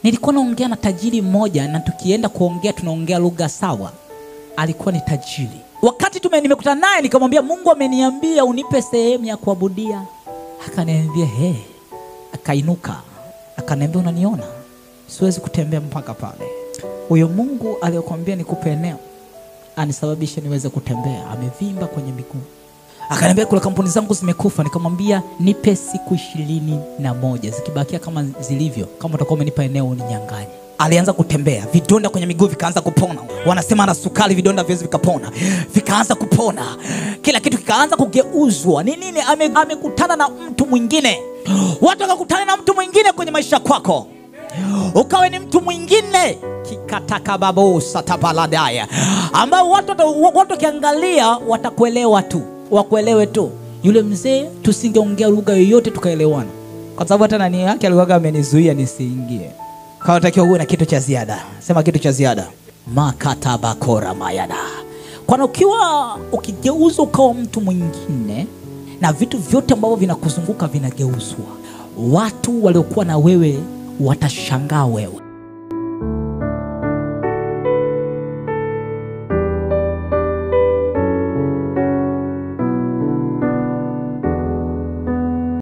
Nilikuwa naongea na tajiri mmoja, na tukienda kuongea tunaongea lugha sawa. Alikuwa ni tajiri. Wakati nimekutana naye nikamwambia, Mungu ameniambia unipe sehemu ya kuabudia. Akaniambia akainuka akaniambia, unaniona siwezi kutembea mpaka pale. Huyo Mungu aliyokuambia nikupe eneo anisababishe niweze kutembea amevimba kwenye miguu. Akaniambia kule kampuni zangu zimekufa. Nikamwambia, nipe siku 21 zikibakia kama zilivyo, kama utakuwa umenipa eneo uninyang'anye. Alianza kutembea, vidonda kwenye miguu vikaanza kupona. Wanasema ana sukari, vidonda vyezi vikapona, vikaanza kupona, kila kitu kikaanza kugeuzwa. Ni nini? Amekutana na mtu mwingine. Watu wakakutana na mtu mwingine kwenye maisha kwako, ukawe ni mtu mwingine kikataka babo satabaladaya, ambao watu kiangalia watakuelewa tu, wakuelewe tu. Yule mzee tusingeongea lugha yoyote tukaelewana, kwa sababu hata nani yake alikuwa amenizuia nisiingie. Kwa unatakiwa uwe na kitu cha ziada. Sema kitu cha ziada. Makatabakora mayada. Kwa ukiwa ukigeuza ukawa mtu mwingine, na vitu vyote ambavyo vinakuzunguka vinageuzwa, watu waliokuwa na wewe watashangaa wewe.